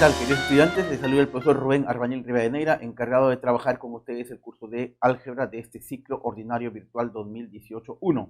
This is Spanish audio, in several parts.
tal, queridos estudiantes? Les saluda el profesor Rubén Arbañel Rivadeneira, encargado de trabajar con ustedes el curso de álgebra de este ciclo ordinario virtual 2018-1.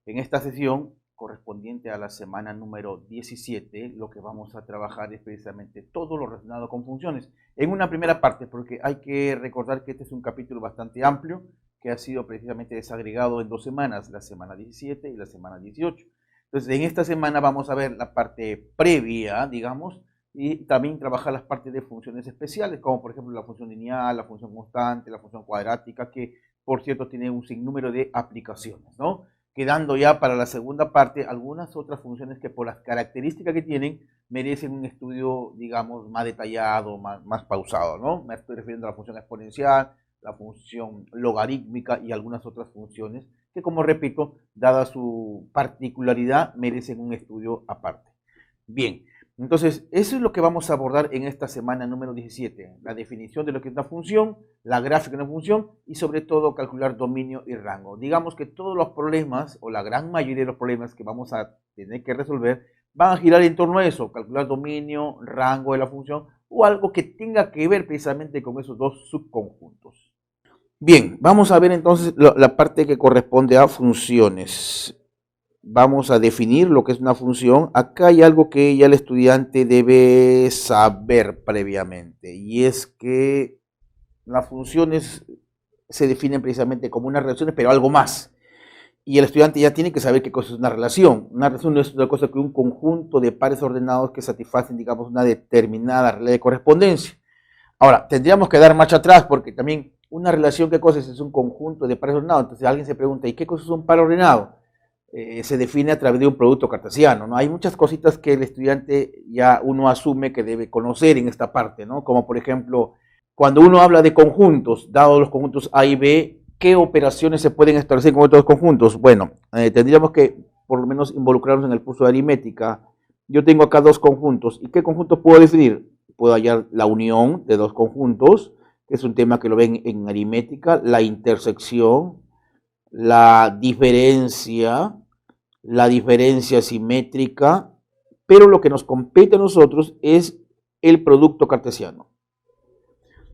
En esta sesión, correspondiente a la semana número 17, lo que vamos a trabajar es precisamente todo lo relacionado con funciones. En una primera parte, porque hay que recordar que este es un capítulo bastante amplio, que ha sido precisamente desagregado en 2 semanas, la semana 17 y la semana 18. Entonces, en esta semana vamos a ver la parte previa, digamos, y también trabajar las partes de funciones especiales, como por ejemplo la función lineal, la función constante, la función cuadrática, que por cierto tiene un sinnúmero de aplicaciones, ¿no? Quedando ya para la segunda parte algunas otras funciones que por las características que tienen merecen un estudio, digamos, más detallado, más pausado, ¿no? Me estoy refiriendo a la función exponencial, la función logarítmica y algunas otras funciones que, como repito, dada su particularidad, merecen un estudio aparte. Bien. Entonces, eso es lo que vamos a abordar en esta semana número 17, la definición de lo que es una función, la gráfica de una función y sobre todo calcular dominio y rango. Digamos que todos los problemas o la gran mayoría de los problemas que vamos a tener que resolver van a girar en torno a eso, calcular dominio, rango de la función o algo que tenga que ver precisamente con esos dos subconjuntos. Bien, vamos a ver entonces la parte que corresponde a funciones. Vamos a definir lo que es una función. Acá hay algo que ya el estudiante debe saber previamente, y es que las funciones se definen precisamente como unas relaciones, pero algo más. Y el estudiante ya tiene que saber qué cosa es una relación. Una relación no es otra cosa que un conjunto de pares ordenados que satisfacen, digamos, una determinada regla de correspondencia. Ahora, tendríamos que dar marcha atrás, porque también una relación, ¿qué cosa es? Es un conjunto de pares ordenados. Entonces alguien se pregunta, ¿y qué cosa es un par ordenado? Se define a través de un producto cartesiano, ¿no? Hay muchas cositas que el estudiante ya uno asume que debe conocer en esta parte, ¿no? Como por ejemplo, cuando uno habla de conjuntos, dados los conjuntos A y B, ¿qué operaciones se pueden establecer con estos conjuntos? Bueno, tendríamos que por lo menos involucrarnos en el curso de aritmética. Yo tengo acá 2 conjuntos, ¿y qué conjuntos puedo definir? Puedo hallar la unión de 2 conjuntos, que es un tema que lo ven en aritmética, la intersección, la diferencia simétrica, pero lo que nos compete a nosotros es el producto cartesiano,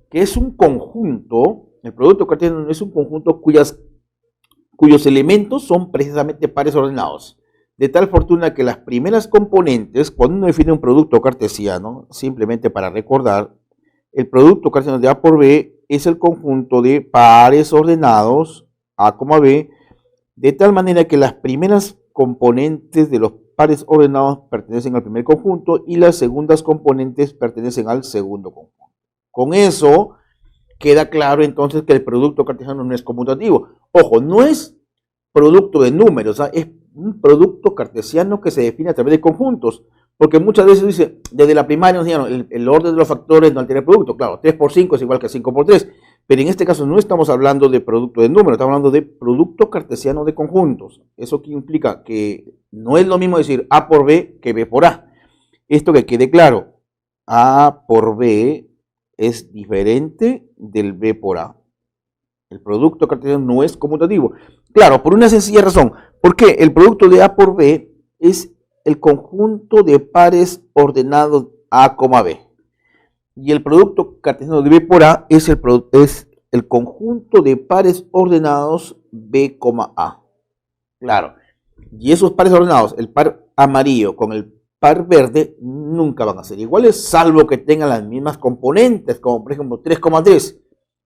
que es un conjunto. El producto cartesiano es un conjunto cuyos elementos son precisamente pares ordenados, de tal fortuna que las primeras componentes, cuando uno define un producto cartesiano, simplemente para recordar, el producto cartesiano de A por B es el conjunto de pares ordenados A, B, de tal manera que las primeras componentes de los pares ordenados pertenecen al primer conjunto y las segundas componentes pertenecen al segundo conjunto. Con eso queda claro entonces que el producto cartesiano no es conmutativo. Ojo, no es producto de números, es un producto cartesiano que se define a través de conjuntos, porque muchas veces dice, desde la primaria el orden de los factores no altera el producto. Claro, 3 por 5 es igual que 5 por 3, pero en este caso no estamos hablando de producto de números, estamos hablando de producto cartesiano de conjuntos. Eso que implica que no es lo mismo decir A por B que B por A. Esto que quede claro, A por B es diferente del B por A. El producto cartesiano no es conmutativo. Claro, por una sencilla razón. ¿Por qué? El producto de A por B es el conjunto de pares ordenados A, B. Y el producto cartesiano de B por A es el conjunto de pares ordenados B, A. Claro. Y esos pares ordenados, el par amarillo con el par verde, nunca van a ser iguales, salvo que tengan las mismas componentes, como por ejemplo 3,3.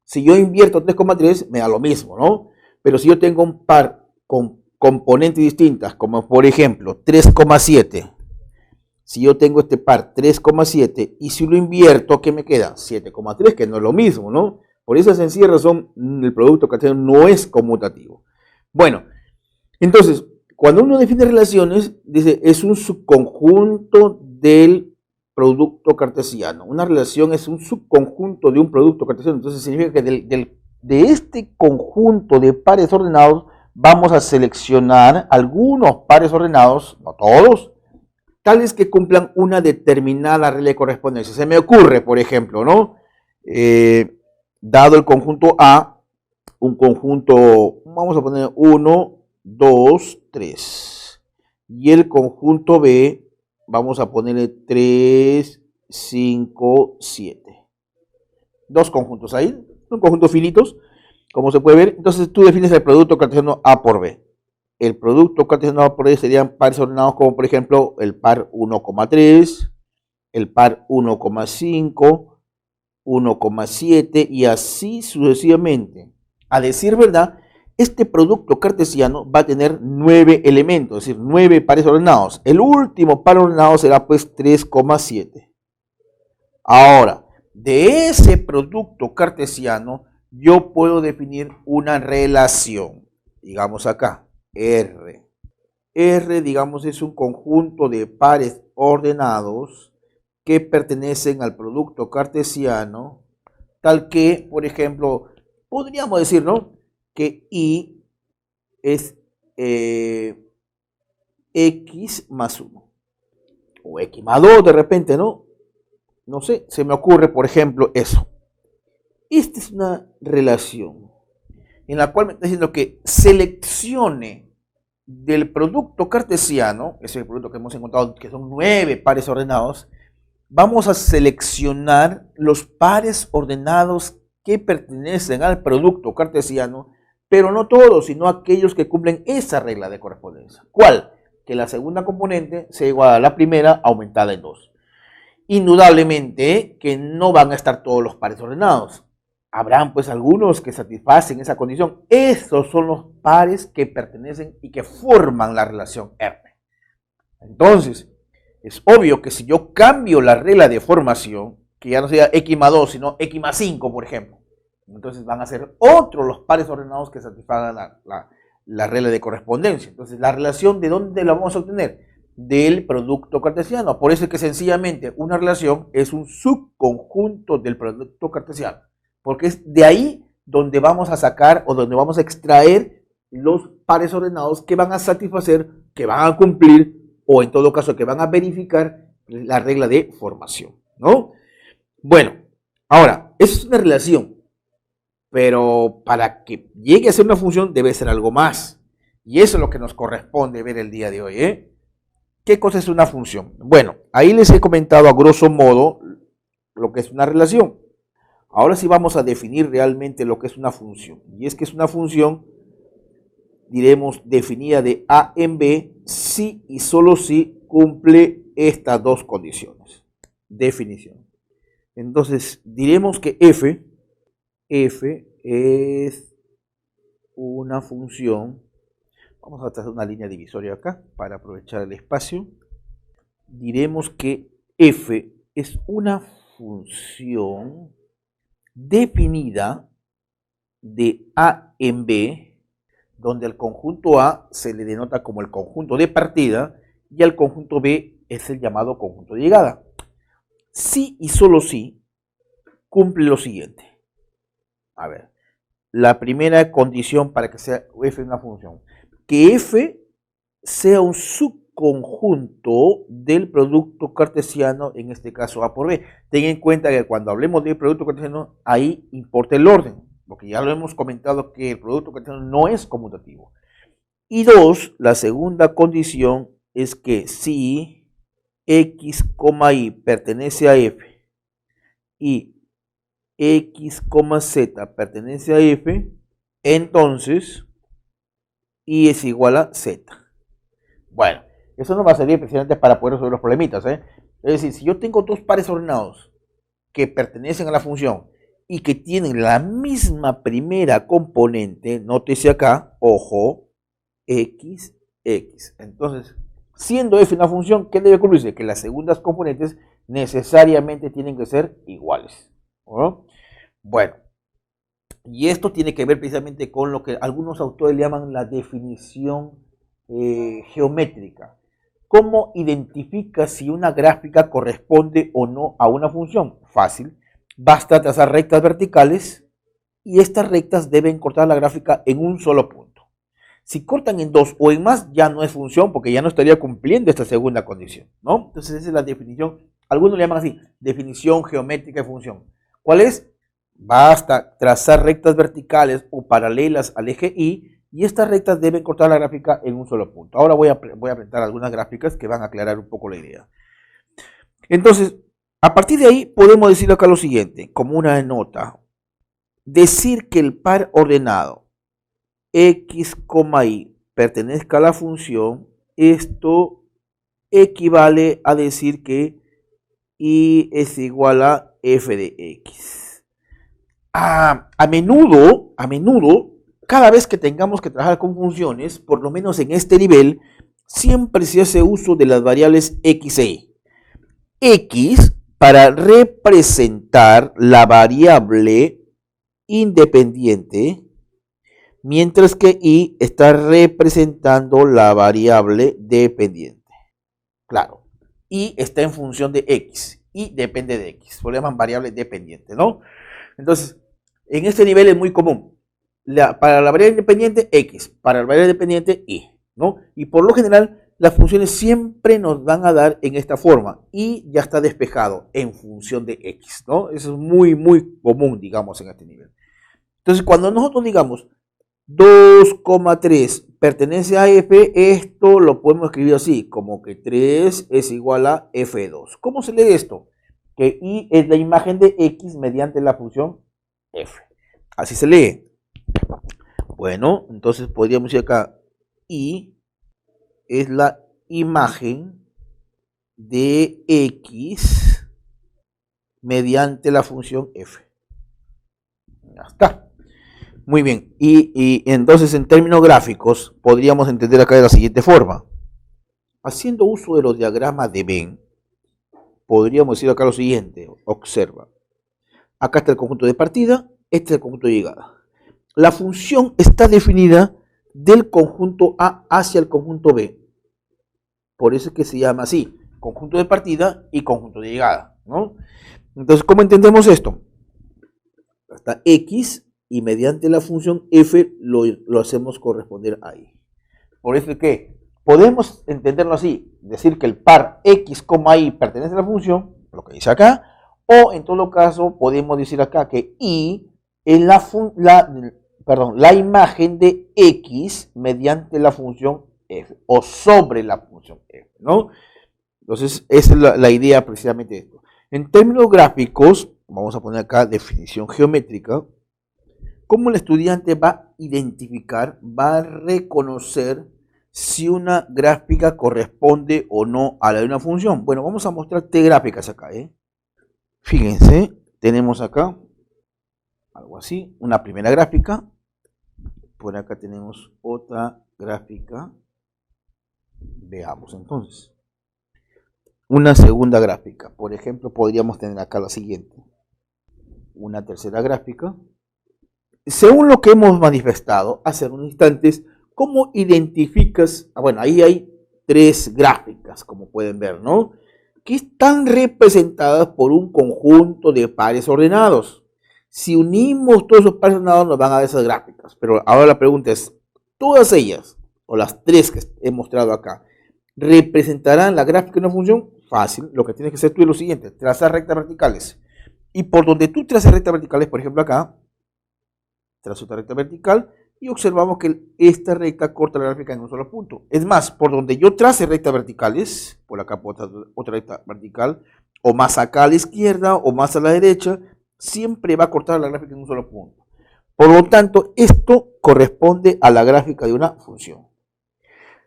Si yo invierto 3,3, me da lo mismo, ¿no? Pero si yo tengo un par con componentes distintas, como por ejemplo 3,7, si yo tengo este par 3,7 y si lo invierto, ¿qué me queda? 7,3, que no es lo mismo, ¿no? Por esa sencilla razón, el producto cartesiano no es conmutativo. Bueno, entonces, cuando uno define relaciones, dice, es un subconjunto del producto cartesiano. Una relación es un subconjunto de un producto cartesiano. Entonces, significa que de este conjunto de pares ordenados, vamos a seleccionar algunos pares ordenados, no todos, tales que cumplan una determinada regla de correspondencia. Se me ocurre, por ejemplo, ¿no? Dado el conjunto A, un conjunto, vamos a poner 1, 2, 3. Y el conjunto B, vamos a ponerle 3, 5, 7. Dos conjuntos ahí, son conjuntos finitos, como se puede ver. Entonces tú defines el producto cartesiano A por B. El producto cartesiano A por B serían pares ordenados como por ejemplo el par 1,3, el par 1,5, 1,7 y así sucesivamente. A decir verdad, este producto cartesiano va a tener 9 elementos, es decir, 9 pares ordenados. El último par ordenado será pues 3,7. Ahora, de ese producto cartesiano yo puedo definir una relación. Digamos acá, R. R, digamos, es un conjunto de pares ordenados que pertenecen al producto cartesiano, tal que, por ejemplo, podríamos decir, ¿no?, que I es X más 1, o X más 2 de repente, ¿no? No sé, se me ocurre, por ejemplo, eso. Esta es una relación en la cual me está diciendo que seleccione del producto cartesiano, ese es el producto que hemos encontrado, que son 9 pares ordenados, vamos a seleccionar los pares ordenados que pertenecen al producto cartesiano, pero no todos, sino aquellos que cumplen esa regla de correspondencia. ¿Cuál? Que la segunda componente sea igual a la primera aumentada en 2. Indudablemente que no van a estar todos los pares ordenados. Habrán pues algunos que satisfacen esa condición. Esos son los pares que pertenecen y que forman la relación R. Entonces, es obvio que si yo cambio la regla de formación, que ya no sea X más 2, sino X más 5, por ejemplo, entonces van a ser otros los pares ordenados que satisfagan la regla de correspondencia. Entonces, la relación, ¿de dónde la vamos a obtener? Del producto cartesiano. Por eso es que sencillamente una relación es un subconjunto del producto cartesiano, porque es de ahí donde vamos a sacar o donde vamos a extraer los pares ordenados que van a satisfacer, que van a cumplir o en todo caso que van a verificar la regla de formación, ¿no? Bueno, ahora, eso es una relación, pero para que llegue a ser una función debe ser algo más. Y eso es lo que nos corresponde ver el día de hoy, ¿eh? ¿Qué cosa es una función? Bueno, ahí les he comentado a grosso modo lo que es una relación. Ahora sí vamos a definir realmente lo que es una función. Y es que es una función, diremos, definida de A en B si y solo si cumple estas dos condiciones. Definición. Entonces, diremos que f es una función. Vamos a trazar una línea divisoria acá para aprovechar el espacio. Diremos que f es una función definida de A en B, donde al conjunto A se le denota como el conjunto de partida y al conjunto B es el llamado conjunto de llegada. Si y solo si cumple lo siguiente. A ver, la primera condición para que sea f una función, que f sea un subconjunto del producto cartesiano, en este caso A por B. Ten en cuenta que cuando hablemos del producto cartesiano, ahí importa el orden, porque ya lo hemos comentado que el producto cartesiano no es conmutativo. Y dos, la segunda condición es que si x, y pertenece a f y x, z pertenece a f, entonces y es igual a z. Bueno, eso nos va a servir precisamente para poder resolver los problemitas, ¿eh? Es decir, si yo tengo dos pares ordenados que pertenecen a la función y que tienen la misma primera componente, nótese acá, ojo, x, x. Entonces, siendo f una función, ¿qué debe cumplirse? Que las segundas componentes necesariamente tienen que ser iguales, ¿no? Bueno, y esto tiene que ver precisamente con lo que algunos autores llaman la definición geométrica. ¿Cómo identifica si una gráfica corresponde o no a una función? Fácil, basta trazar rectas verticales y estas rectas deben cortar la gráfica en un solo punto. Si cortan en dos o en más, ya no es función porque ya no estaría cumpliendo esta segunda condición, ¿no? Entonces esa es la definición, algunos le llaman así, definición geométrica de función. ¿Cuál es? Basta trazar rectas verticales o paralelas al eje Y y estas rectas deben cortar la gráfica en un solo punto. Ahora voy a presentar algunas gráficas que van a aclarar un poco la idea. Entonces, A partir de ahí podemos decir acá lo siguiente, como una nota. Decir que el par ordenado x, y pertenezca a la función, esto equivale a decir que y es igual a f de x. A menudo, cada vez que tengamos que trabajar con funciones, por lo menos en este nivel, siempre se hace uso de las variables x e y. X para representar la variable independiente, mientras que y está representando la variable dependiente. Claro, y está en función de x, y depende de x, lo llaman variable dependiente, ¿no? Entonces, en este nivel es muy común. Para la variable independiente, x, para la variable dependiente, y, ¿no? Y por lo general, las funciones siempre nos van a dar en esta forma, y ya está despejado en función de x, ¿no? Eso es muy, muy común, digamos, en este nivel. Entonces, cuando nosotros digamos 2,3 pertenece a f, esto lo podemos escribir así, como que 3 es igual a f2. ¿Cómo se lee esto? Que y es la imagen de x mediante la función f. Así se lee. Bueno, entonces podríamos decir acá, y es la imagen de x mediante la función f. Ya está. Muy bien, y entonces en términos gráficos podríamos entender acá de la siguiente forma. Haciendo uso de los diagramas de Venn, podríamos decir acá lo siguiente, observa. Acá está el conjunto de partida, este es el conjunto de llegada. La función está definida del conjunto A hacia el conjunto B. Por eso es que se llama así, conjunto de partida y conjunto de llegada, ¿no? Entonces, ¿cómo entendemos esto? Está X y mediante la función f lo hacemos corresponder a y. Por eso es que podemos entenderlo así, decir que el par x, y pertenece a la función, lo que dice acá, o en todo caso podemos decir acá que y es la imagen de x mediante la función f, o sobre la función f, ¿no? Entonces, esa es la idea precisamente de esto. En términos gráficos, vamos a poner acá definición geométrica. ¿Cómo el estudiante va a identificar, va a reconocer si una gráfica corresponde o no a la de una función? Bueno, vamos a mostrar tres gráficas acá, Fíjense, tenemos acá algo así, una primera gráfica, por acá tenemos otra gráfica, veamos entonces. Una segunda gráfica, por ejemplo, podríamos tener acá la siguiente, una tercera gráfica. Según lo que hemos manifestado hace unos instantes, ¿cómo identificas? Bueno, ahí hay tres gráficas, como pueden ver, ¿no? Que están representadas por un conjunto de pares ordenados. Si unimos todos esos pares ordenados, nos van a dar esas gráficas. Pero ahora la pregunta es, ¿todas ellas, o las tres que he mostrado acá, representarán la gráfica de una función? Fácil, lo que tienes que hacer tú es lo siguiente, trazar rectas verticales. Y por donde tú traces rectas verticales, por ejemplo acá, trazo otra recta vertical y observamos que esta recta corta la gráfica en un solo punto. Es más, por donde yo trace rectas verticales, por acá otra recta vertical, o más acá a la izquierda o más a la derecha, siempre va a cortar la gráfica en un solo punto. Por lo tanto, esto corresponde a la gráfica de una función.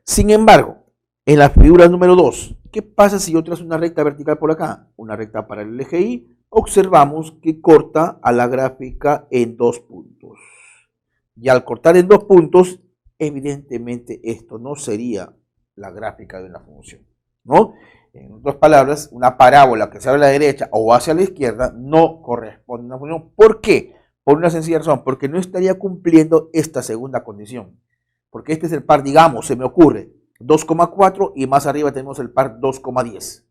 Sin embargo, en la figura número 2, ¿qué pasa si yo trazo una recta vertical por acá? Una recta para el eje Y, observamos que corta a la gráfica en 2 puntos. Y al cortar en 2 puntos, evidentemente esto no sería la gráfica de una función, ¿no? En otras palabras, una parábola que se abre a la derecha o hacia la izquierda no corresponde a una función. ¿Por qué? Por una sencilla razón, porque no estaría cumpliendo esta segunda condición. Porque este es el par, digamos, se me ocurre, 2,4 y más arriba tenemos el par 2,10.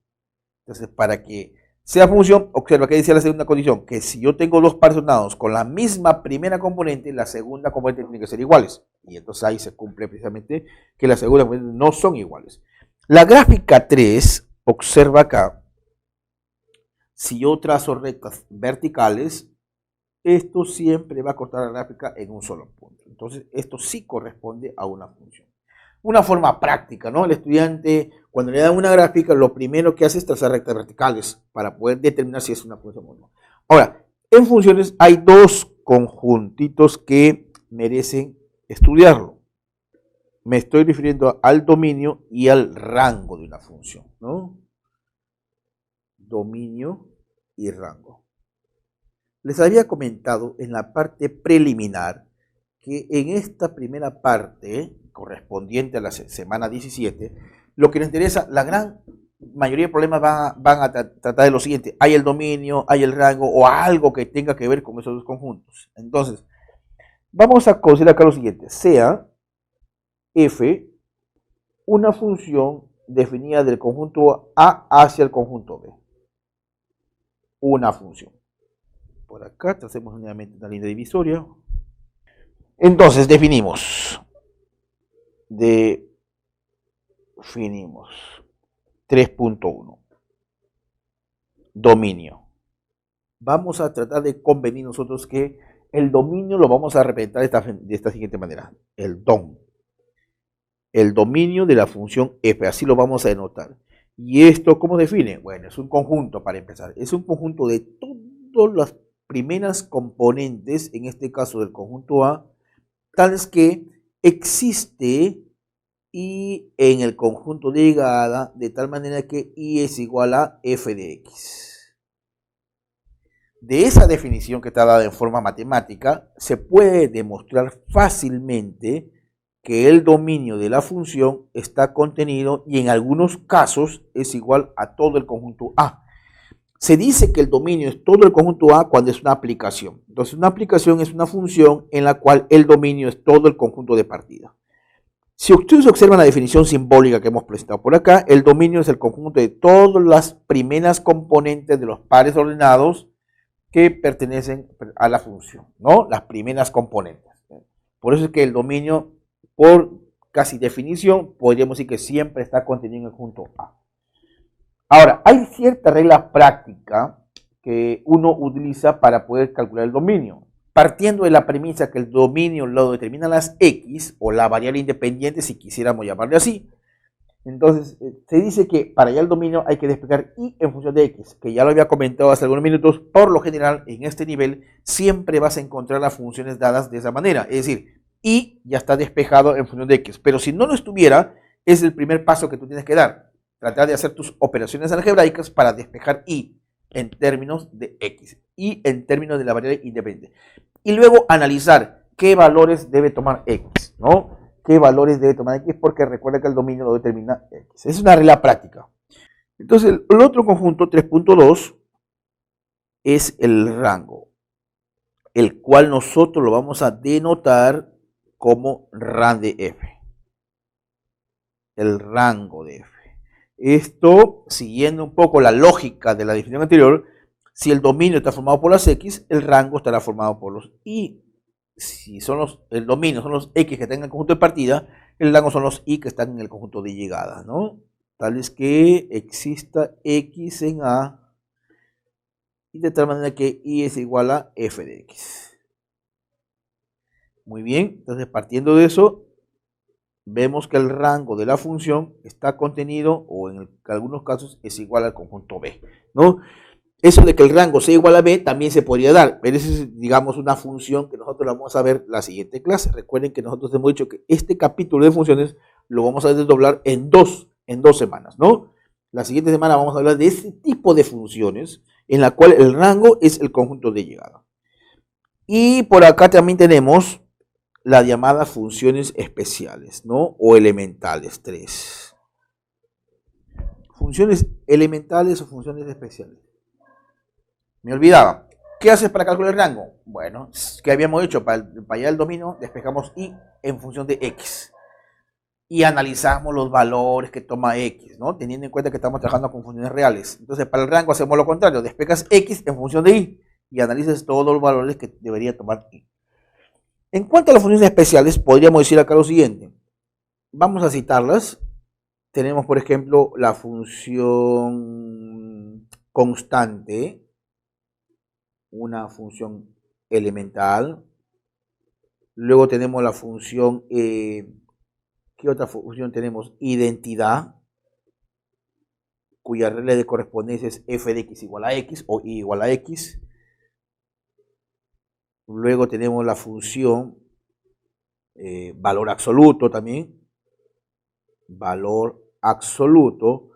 Entonces, para que sea función, observa que dice la segunda condición, que si yo tengo dos pares ordenados con la misma primera componente, la segunda componente tiene que ser iguales. Y entonces ahí se cumple precisamente que la segunda componente no son iguales. La gráfica 3, observa acá, si yo trazo rectas verticales, esto siempre va a cortar la gráfica en un solo punto. Entonces, esto sí corresponde a una función. Una forma práctica, ¿no? El estudiante Cuando le dan una gráfica, lo primero que hace es trazar rectas verticales para poder determinar si es una función o no. Ahora, en funciones hay dos conjuntitos que merecen estudiarlo. Me estoy refiriendo al dominio y al rango de una función, ¿no? Dominio y rango. Les había comentado en la parte preliminar que en esta primera parte, correspondiente a la semana 17, lo que nos interesa, la gran mayoría de problemas van a tratar de lo siguiente: hay el dominio, hay el rango o algo que tenga que ver con esos dos conjuntos. Entonces, vamos a considerar acá lo siguiente: sea f una función definida del conjunto A hacia el conjunto B. Una función. Por acá tracemos nuevamente una línea divisoria. Entonces definimos 3.1. Dominio. Vamos a tratar de convenir nosotros que el dominio lo vamos a representar de esta siguiente manera: el dom. El dominio de la función f, así lo vamos a denotar. ¿Y esto cómo define? Bueno, es un conjunto para empezar. Es un conjunto de todas las primeras componentes, en este caso del conjunto A, tales que existe y en el conjunto de llegada, de tal manera que y es igual a f de x. De esa definición que está dada en forma matemática, se puede demostrar fácilmente que el dominio de la función está contenido y en algunos casos es igual a todo el conjunto A. Se dice que el dominio es todo el conjunto A cuando es una aplicación. Entonces, una aplicación es una función en la cual el dominio es todo el conjunto de partida. Si ustedes observan la definición simbólica que hemos presentado por acá, el dominio es el conjunto de todas las primeras componentes de los pares ordenados que pertenecen a la función, ¿no? Las primeras componentes. Por eso es que el dominio, por casi definición, podríamos decir que siempre está contenido en el conjunto A. Ahora, hay cierta regla práctica que uno utiliza para poder calcular el dominio, partiendo de la premisa que el dominio lo determinan las x, o la variable independiente, si quisiéramos llamarle así. Entonces, se dice que para hallar el dominio hay que despejar y en función de x, que ya lo había comentado hace algunos minutos. Por lo general, en este nivel, siempre vas a encontrar las funciones dadas de esa manera. Es decir, y ya está despejado en función de x. Pero si no lo estuviera, es el primer paso que tú tienes que dar. Tratar de hacer tus operaciones algebraicas para despejar y en términos de x y en términos de la variable independiente. Y luego analizar qué valores debe tomar x, ¿no? ¿Qué valores debe tomar x? Porque recuerda que el dominio lo determina x. Es una regla práctica. Entonces, el otro conjunto, 3.2, es el rango, el cual nosotros lo vamos a denotar como ran de f. El rango de f. Esto, siguiendo un poco la lógica de la definición anterior, si el dominio está formado por las x, el rango estará formado por los y. Si son el dominio son los x que están en el conjunto de partida, el rango son los y que están en el conjunto de llegada, ¿no? Tal es que exista x en A y de tal manera que y es igual a f de x. Muy bien, entonces partiendo de eso, vemos que el rango de la función está contenido, o en algunos casos es igual al conjunto B, ¿no? Eso de que el rango sea igual a B también se podría dar, pero esa es, digamos, una función que nosotros vamos a ver la siguiente clase. Recuerden que nosotros hemos dicho que este capítulo de funciones lo vamos a desdoblar en dos semanas, ¿no? La siguiente semana vamos a hablar de ese tipo de funciones en la cual el rango es el conjunto de llegada. Y por acá también tenemos las llamadas funciones especiales, ¿no? O elementales, 3. Funciones elementales o funciones especiales. Me olvidaba. ¿Qué haces para calcular el rango? Bueno, ¿qué habíamos hecho? Para hallar el dominio, despejamos y en función de x. Y analizamos los valores que toma x, ¿no? Teniendo en cuenta que estamos trabajando con funciones reales. Entonces, para el rango hacemos lo contrario. Despejas x en función de y y analizas todos los valores que debería tomar y. En cuanto a las funciones especiales, podríamos decir acá lo siguiente. Vamos a citarlas. Tenemos, por ejemplo, la función constante, una función elemental. Luego tenemos la función, ¿qué otra función tenemos? Identidad. cuya regla de correspondencia es f de x igual a x o y igual a x. Luego tenemos la función valor absoluto también, valor absoluto,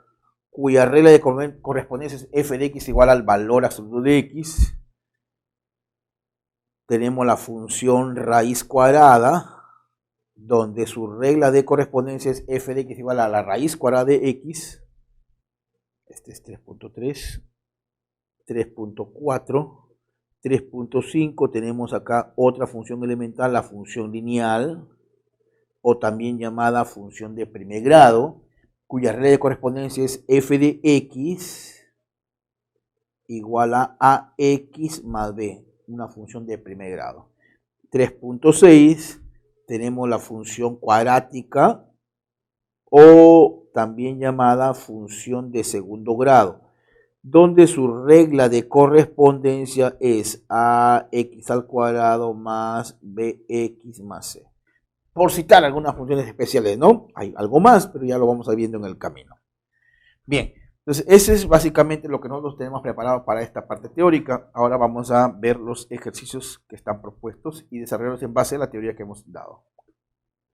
cuya regla de correspondencia es f de x igual al valor absoluto de x. Tenemos la función raíz cuadrada, donde su regla de correspondencia es f de x igual a la raíz cuadrada de x. Este es 3.3, 3.4, 3.5. Tenemos acá otra función elemental, la función lineal, o también llamada función de primer grado, cuya regla de correspondencia es f de x igual a ax más b, una función de primer grado. 3.6, tenemos la función cuadrática, o también llamada función de segundo grado, donde su regla de correspondencia es ax al cuadrado más bx más c. Por citar algunas funciones especiales, ¿no? Hay algo más, pero ya lo vamos a ir viendo en el camino. Bien, entonces ese es básicamente lo que nosotros tenemos preparado para esta parte teórica. Ahora vamos a ver los ejercicios que están propuestos y desarrollarlos en base a la teoría que hemos dado.